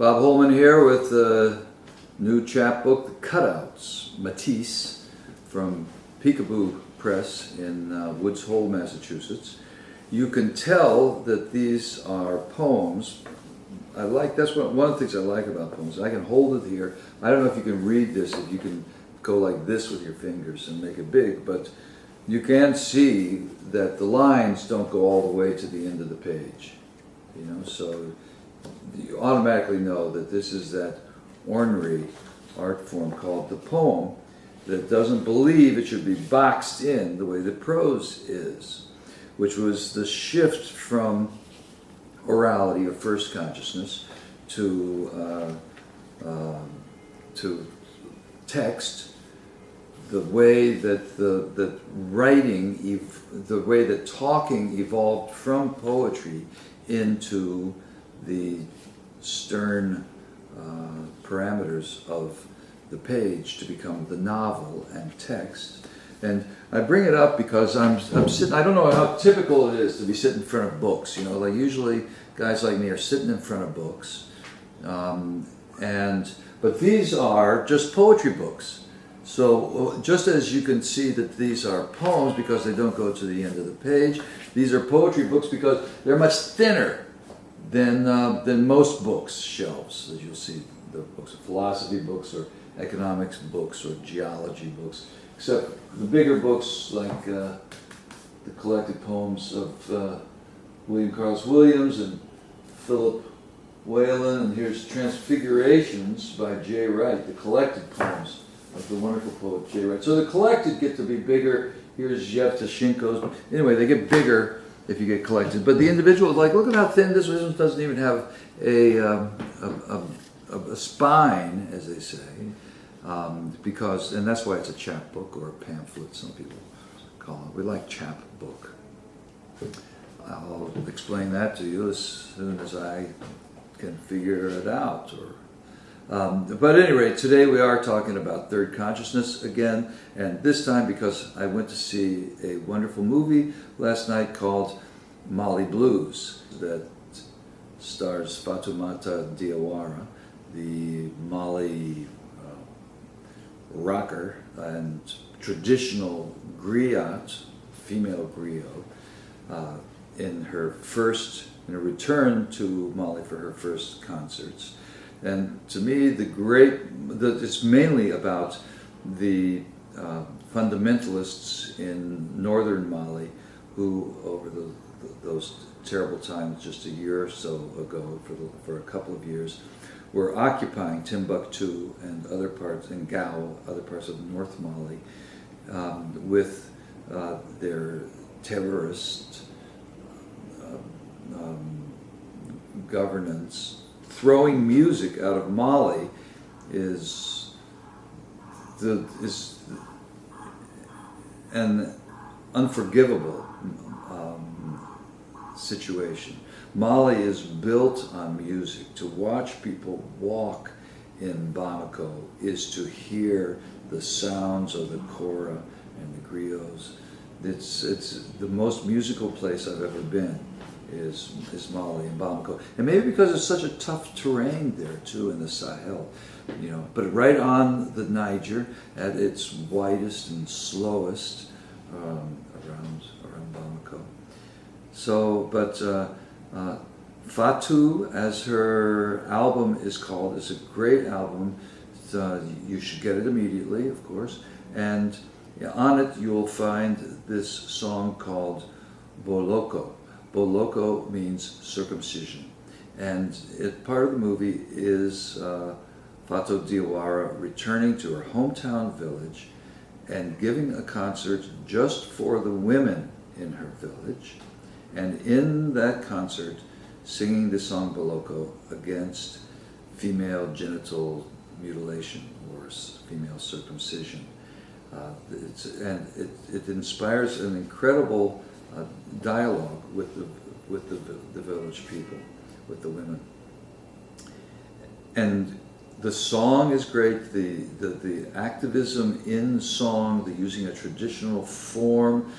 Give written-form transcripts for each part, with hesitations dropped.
Bob Holman here with the new chapbook, The Cutouts, Matisse, from Peekaboo Press in Woods Hole, Massachusetts. You can tell that these are poems. That's one of the things I like about poems. I can hold it here. I don't know if you can read this, if you can go like this with your fingers and make it big, but you can see that the lines don't go all the way to the end of the page. You know, so you automatically know that this is that ornery art form called the poem that doesn't believe it should be boxed in the way the prose is, which was the shift from orality or first consciousness to text. The way that the way that talking evolved from poetry into the stern parameters of the page to become the novel and text. And I bring it up because I'm sitting, I don't know how typical it is to be sitting in front of books. You know, like usually guys like me are sitting in front of books. But these are just poetry books. So just as you can see that these are poems because they don't go to the end of the page, these are poetry books because they're much thinner than most books' shelves. As you'll see, the books, philosophy books or economics books or geology books, except the bigger books like the collected poems of William Carlos Williams and Philip Whalen, and here's Transfigurations by J. Wright, the collected poems of the wonderful poet J. Wright. So the collected get to be bigger. Here's Yevtushenko's. Anyway, they get bigger if you get collected. But the individual, like, look at how thin this one doesn't even have a spine, as they say, and that's why it's a chapbook or a pamphlet, some people call it. We like chapbook. I'll explain that to you as soon as I can figure it out. But at any rate, today we are talking about third consciousness again, and this time because I went to see a wonderful movie last night called Mali Blues that stars Fatoumata Diawara, the Mali rocker and traditional griot, female griot, in a return to Mali for her first concerts. And to me, it's mainly about the fundamentalists in northern Mali who, over those terrible times just a year or so ago, for a couple of years, were occupying Timbuktu and other parts, in Gao, other parts of North Mali, with their terrorist governance. Throwing music out of Mali is an unforgivable situation. Mali is built on music. To watch people walk in Bamako is to hear the sounds of the kora and the griots. It's the most musical place I've ever been. Is Mali and Bamako, and maybe because it's such a tough terrain there too in the Sahel, you know. But right on the Niger, at its widest and slowest, around Bamako. So, but Fatou, as her album is called, is a great album. You should get it immediately, of course. And on it, you'll find this song called Boloko. Boloko means circumcision, and part of the movie is Fatou Diawara returning to her hometown village and giving a concert just for the women in her village, and in that concert singing the song Boloko against female genital mutilation or female circumcision. It inspires an incredible dialogue with the village people, with the women, and the song is great. The activism in song, the using a traditional form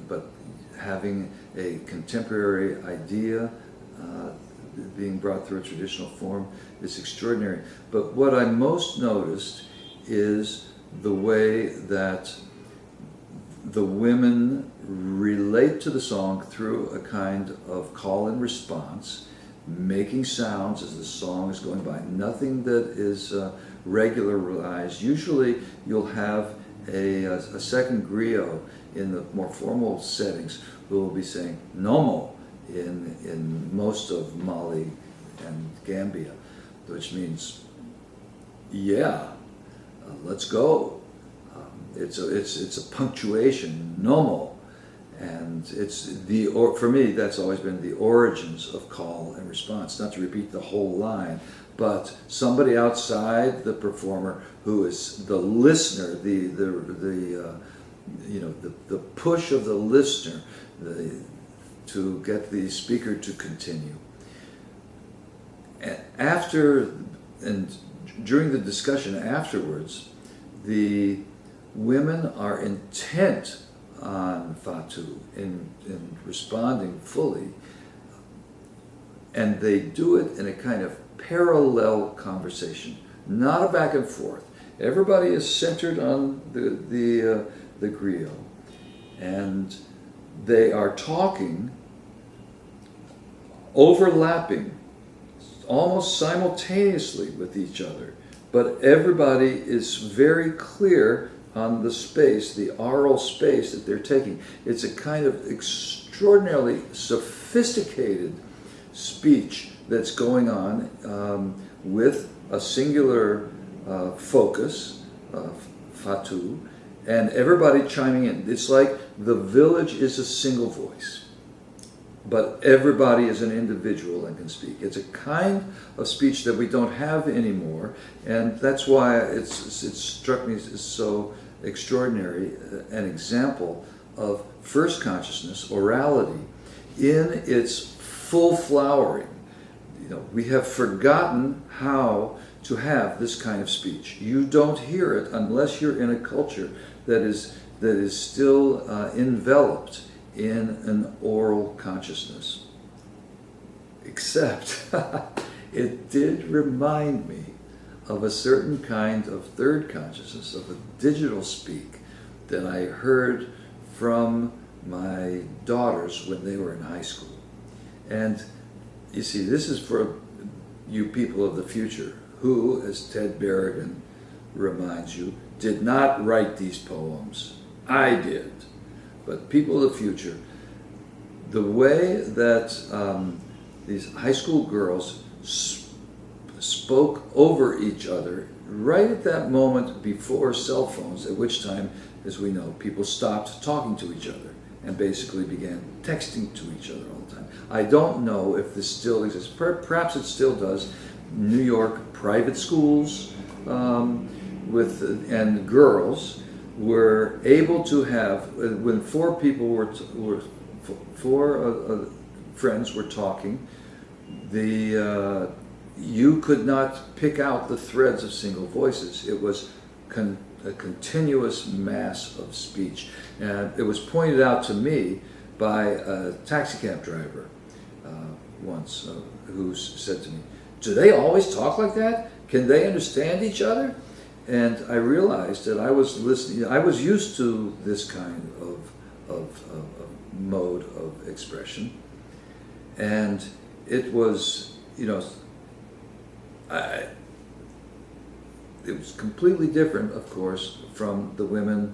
but having a contemporary idea being brought through a traditional form is extraordinary. But what I most noticed is the way that the women relate to the song through a kind of call and response, making sounds as the song is going by. Nothing that is regularized. Usually you'll have a second griot in the more formal settings who will be saying nomo in most of Mali and Gambia, which means yeah, let's go. It's a punctuation, nomo, and for me that's always been the origins of call and response. Not to repeat the whole line, but somebody outside the performer who is the listener, the push of the listener to get the speaker to continue. And during the discussion afterwards, the women are intent on Fatu in responding fully, and they do it in a kind of parallel conversation, not a back and forth. Everybody is centered on the griot, and they are talking, overlapping, almost simultaneously with each other, but everybody is very clear on the space, the aural space that they're taking. It's a kind of extraordinarily sophisticated speech that's going on with a singular focus, Fatu, and everybody chiming in. It's like the village is a single voice, but everybody is an individual and can speak. It's a kind of speech that we don't have anymore, and that's why it struck me as so extraordinary, an example of first consciousness, orality, in its full flowering. We have forgotten how to have this kind of speech. You don't hear it unless you're in a culture that is still enveloped in an oral consciousness. Except it did remind me of a certain kind of third consciousness, of a digital speak that I heard from my daughters when they were in high school. And you see, this is for you people of the future who, as Ted Berrigan reminds you, did not write these poems. I did. But people of the future, the way that these high school girls spoke over each other right at that moment before cell phones, at which time, as we know, people stopped talking to each other and basically began texting to each other all the time. I don't know if this still exists. Perhaps it still does. New York private schools and girls were able to have, when four friends were talking, you could not pick out the threads of single voices. It was a continuous mass of speech. And it was pointed out to me by a taxi cab driver once, who said to me, "Do they always talk like that? Can they understand each other?" And I realized that I was listening. I was used to this kind of mode of expression, and it was, it was completely different, of course, from the women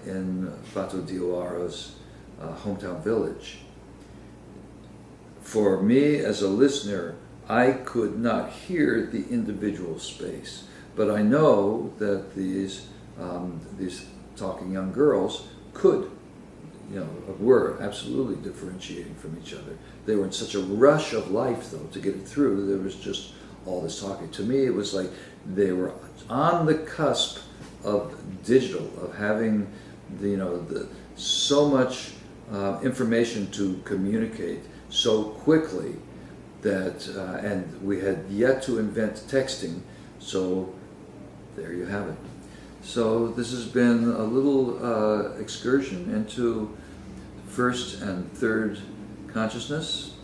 in Fatou Diawara's hometown village. For me, as a listener, I could not hear the individual space, but I know that these talking young girls could, were absolutely differentiating from each other. They were in such a rush of life, though, to get it through. There was just all this talking. To me, it was like they were on the cusp of digital, of having so much information to communicate so quickly that, and we had yet to invent texting, so there you have it. So this has been a little excursion into first and third consciousness.